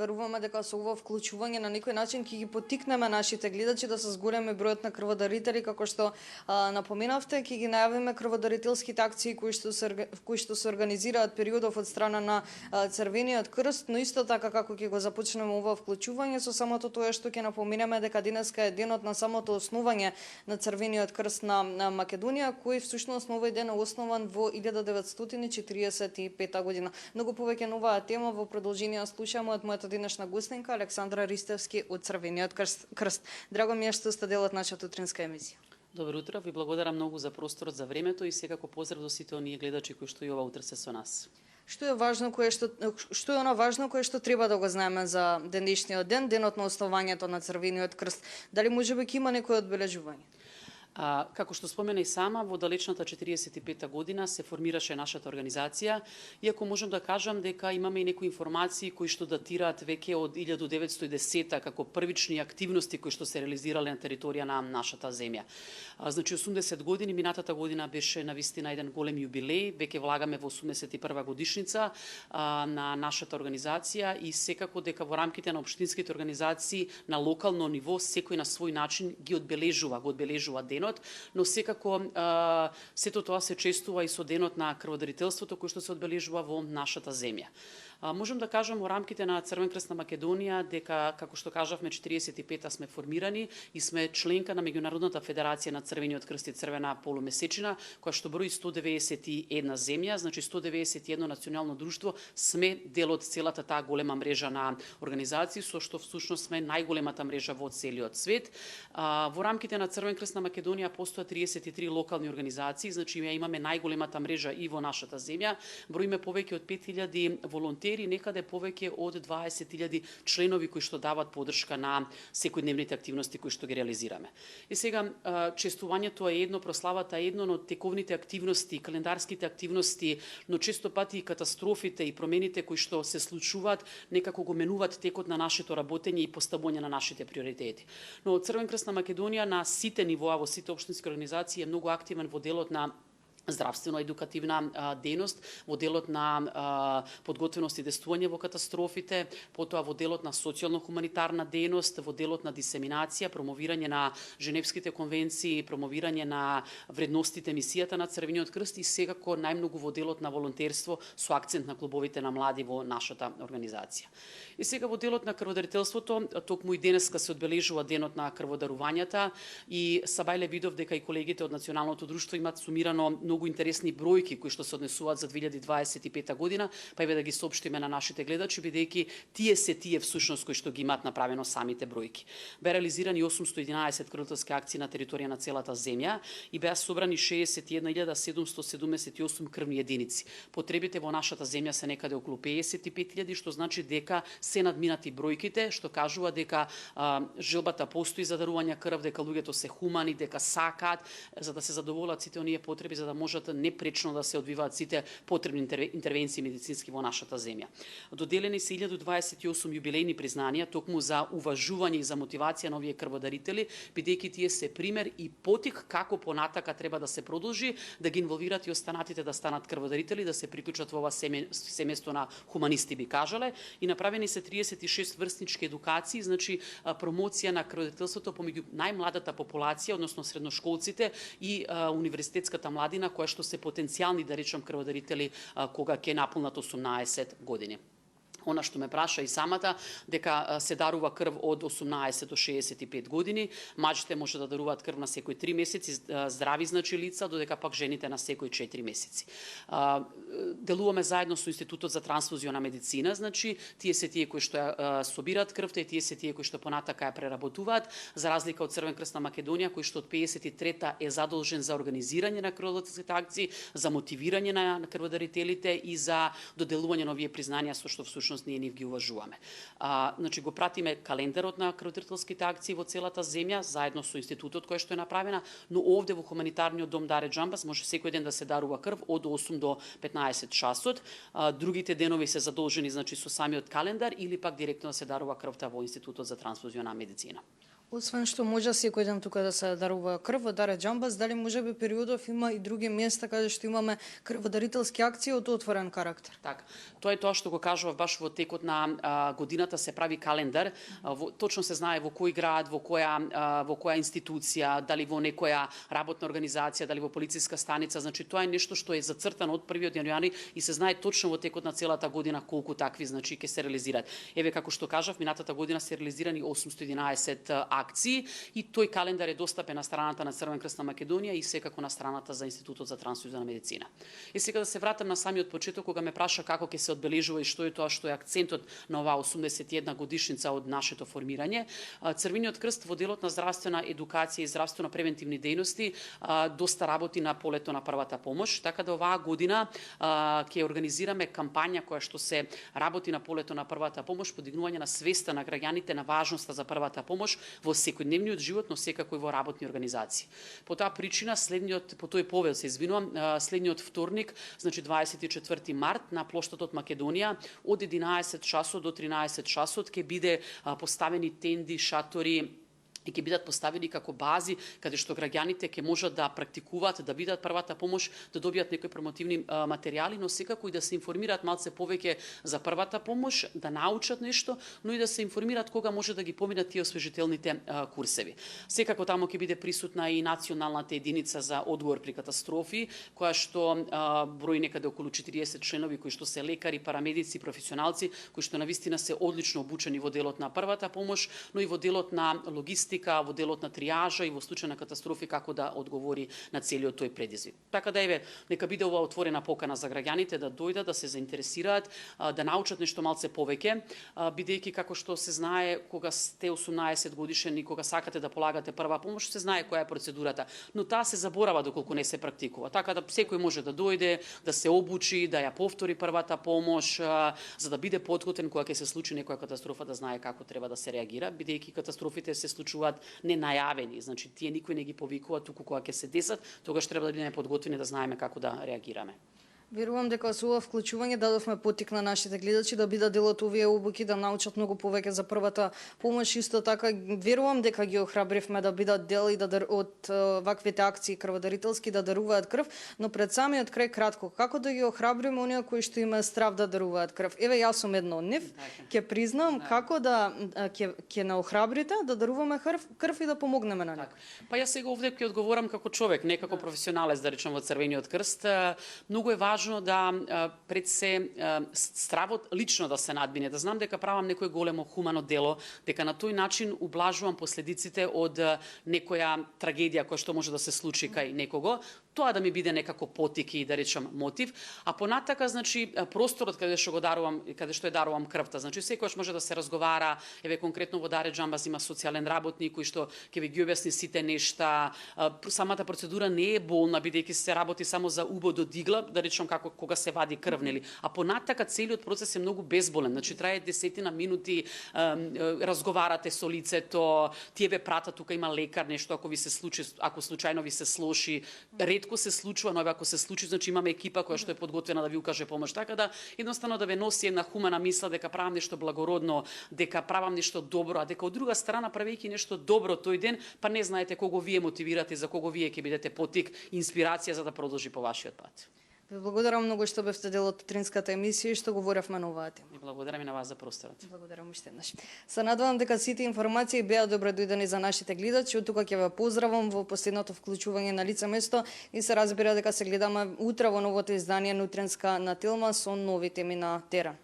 веруваме дека со ова вклучување на некој начин ќе ги поттикнеме нашите гледачи да се зголеми бројот на крводарители, како што напоменавте, ќе ги најавиме крводарителските акции кои што се организираат периодов од страна на Црвениот крст, но исто така како ќе го започнеме ова вклучување со самото тоа што ќе напоменеме дека денеска е денот на самото основање на Црвениот крст на Македонија, кој всушност на овој ден е основан во 1945 година. Многу повеќе на оваа тема во продолжение слушаме од мојата денешна гостинка Александра Ристевски од Црвениот крст. Драго ми е што сте дел од нашата утринска емисија. Добро утро, ви благодарам многу за просторот, за времето и секако поздрав до сите оние гледачи кои што и ова утре се со нас. Што е она важно кое што треба да го знаеме за денешниот ден, денот на основањето на Црвениот крст? Дали можеби ќе има некој одбележување? Како што спомена и сама, во далечната 45-та година се формираше нашата организација, иако можам да кажам дека имаме и некои информации кои што датираат веќе од 1910-та како првични активности кои што се реализирале на територија на нашата земја. Значи 80 години, минатата година беше навистина еден голем јубилеј, веќе влагаме во 81-ва годишница на нашата организација и секако дека во рамките на општинските организации на локално ниво секој на свој начин го одбележува денот, но секако сето тоа се честува и со денот на крводарителството кој што се одбележува во нашата земја. Можам да кажам во рамките на Црвен крст на Македонија дека, како што кажавме, 45-та сме формирани и сме членка на Меѓународната федерација на Црвениот крст и Црвена полумесечина, која што брои 191 земја, значи 191 национално друштво, сме дел од целата таа голема мрежа на организации, со што всушност сме најголемата мрежа во целиот свет. Во рамките на Црвен крст на Македонија постојат 33 локални организации, значи имаме најголемата мрежа и во нашата земја, броиме повеќе од 5000 волонтери, некаде повеќе од 20.000 членови кои што дават поддршка на секојдневните активности кои што ги реализираме. И сега честувањето е едно, прославата е едно, но тековните активности, календарските активности, но често пати и катастрофите и промените кои што се случуваат некако го менуваат текот на нашето работење и поставување на нашите приоритети. Но Црвен крст на Македонија на сите нивоа, во сите општински организации е многу активен во делот на здравствено-едукативна дејност, во делот на подготвеност и действување во катастрофите, потоа во делот на социјално-хуманитарна дејност, во делот на дисеминација, промовирање на Женевските конвенции, промовирање на вредностите, мисијата на Црвениот крст и секако најмногу во делот на волонтерство со акцент на клубовите на млади во нашата организација. И сега во делот на крводарителството, токму и денеска се одбележува денот на крводарувањата и Сабајле видов дека и колегите од Националното друштво имаат сумирано многу интересни бројки кои што се однесуваат за 2025 година, па еве да ги соопштиме на нашите гледачи, бидејќи тие всушност кои што ги имаат направено самите бројки. Беа реализирани 811 крводарски акции на територија на целата земја и беа собрани 61.778 крвни единици. Потребите во нашата земја се некаде околу 55.000, што значи дека се надминати бројките, што кажува дека желбата постои за дарување крв, дека луѓето се хумани, дека сакаат за да се задоволат сите оние потреби за да можат непречно да се одвиваат сите потребни интервенции медицински во нашата земја. Доделени се 1028 јубилејни признанија токму за уважување и за мотивација на овие крводарители, бидејќи тие се пример и потик како понатака треба да се продолжи, да ги инволвират и останатите да станат крводарители, да се приклучат во ова семејство на хуманисти би кажале, и направени се 36 врстнички едукации, значи промоција на крводарителството помеѓу најмладата популација, односно средношколците и универзитетската младина која што се потенцијални, да речам, крводарители кога ќе наполнат 18 години. Она што ме праша и самата, дека се дарува крв од 18 до 65 години, мажите може да даруваат крв на секој 3 месеци, здрави значи лица, додека пак жените на секој 4 месеци. Делуваме заедно со Институтот за трансфузиона медицина, значи тие се тие кои што ја собираат крвта и тие се тие кои што понатака ја преработуваат, за разлика од Црвен крст на Македонија, кој што од 53-та е задолжен за организирање на крводарските акции, за мотивирање на крводарителите и за доделување на овие признанија со што всушност ние нив ги уважуваме. Значи го пратиме календарот на крводарителските акции во целата земја, заедно со институтот кој што е направена, но овде во хуманитарниот дом Даре Џамбас може секој ден да се дарува крв од 8 до 15 часот. Другите денови се задолжени значи со самиот календар или пак директно да се дарува крвта во Институтот за трансфузиона медицина. Освен што може секој ден тука да се дарува крв во Даре Џамбас, дали можеби периодов има и други места каде што имаме крводарителски акции од отворен карактер? Така, тоа е тоа што го кажував баш во текот на годината се прави календар, точно се знае во кој град, во која институција, дали во некоја работна организација, дали во полициска станица, значи тоа е нешто што е зацртано од 1 јануари и се знае точно во текот на целата година колку такви значи ќе се реализираат. Еве како што кажав, минатата година се реализирани 811 акции и тој календар е достапен на страната на Црвен крст на Македонија и секако на страната за Институтот за трансфузионална медицина. И сега да се вратам на самиот почеток кога ме праша како ќе се одбележува и што е тоа што е акцентот на оваа 81 годишница од нашето формирање. Црвениот крст во делот на здравствена едукација и здравствено превентивни дејности доста работи на полето на првата помош, така да оваа година ќе организираме кампања која што се работи на полето на првата помош, подигнување на свеста на граѓаните на важноста за првата помош во секојдневниот живот, но секако и во работни организации. По таа причина по тој повел се извинувам, следниот вторник, значи 24 март на плоштадот Македонија од 11 часот до 13 часот ќе биде поставени тенди, шатори и ќе бидат поставени како бази каде што граѓаните ќе можат да практикуваат, да бидат првата помош, да добијат некои промотивни материјали, но секако и да се информираат малце повеќе за првата помош, да научат нешто, но и да се информираат кога може да ги поминат тие освежителните курсеви. Секако таму ќе биде присутна и националната единица за одговор при катастрофи, која што брои некаде околу 40 членови кои што се лекари, парамедици, професионалци, кои што навистина се одлично обучени во делот на првата помош, но и во делот на логистика, во делот на триажа и во случај на катастрофи како да одговори на целиот тој предизвик. Така да еве, нека биде ова отворена покана за граѓаните да дојдат, да се заинтересираат, да научат нешто малце повеќе, бидејќи како што се знае кога сте 18 годишен и кога сакате да полагате прва помош, се знае која е процедурата, но таа се заборава доколку не се практикува. Така да секој може да дојде, да се обучи, да ја повтори првата помош, за да биде подготвен кога ќе се случи некоја катастрофа да знае како треба да се реагира, бидејќи катастрофите се случуваат ненајавени, значи тие никој не ги повикува, туку кога ќе се десат, тогаш треба да бидеме подготвени да знаеме како да реагираме. Верувам дека со ова вклучување дадовме поттик на нашите гледачи да бидат дел од овие обуки, да научат многу повеќе за првата помош. Исто така верувам дека ги охрабривме да бидат дел и од ваквите акции крводарителски да даруваат крв, но пред самиот крај кратко, како да ги охрабриме оние кои што има страв да даруваат крв? Еве јас сум една од нив, ќе признам како да ќе на охрабрите да даруваме крв и да помогнеме на нив. Па јас сега овде ќе одговорам како човек, не како професионалец да речем во Црвениот крст. Многу е важно да пред се стравот лично да се надмине, да знам дека правам некој големо хумано дело, дека на тој начин ублажувам последиците од некоја трагедија која што може да се случи кај некого, тоа да ми биде некако потик и да речам мотив, а понатака значи просторот каде што го дарувам, каде што дарувам крвта, значи секогаш може да се разговара, еве конкретно во Даре Џамбас има социјален работник кој што ќе ви ги објасни сите нешта, самата процедура не е болна бидејќи се работи само за убо до дигла, да речам како кога се вади крв, нели? А понатака целиот процес е многу безболен, значи трае десетина минути, разговарате со лицето, тие ве пратат, тука има лекар, нешто ако ви се случи, ако случајно ви се слоши, ретко се случува, но ако се случи, значи имаме екипа која што е подготвена да ви укаже помош, така да едноставно да ве носи една хумана мисла дека правам нешто благородно, дека правам нешто добро, а дека од друга страна правејќи нешто добро тој ден, па не знаете кого вие мотивирате, за кого вие ќе бидете потик, инспирација за да продолжи по вашиот пат. Ви благодарам многу што бевте дел од утринската емисија и што говоревме на оваа тема. И благодарам и на вас за просторот. Благодарам уште еднаш. Се надевам дека сите информации беа добро дојдени за нашите гледачи. Од тука ќе ве поздравам во последното вклучување на лице место и се разбира дека се гледаме утре во новото издание на Утринска на Телма со нови теми на терен.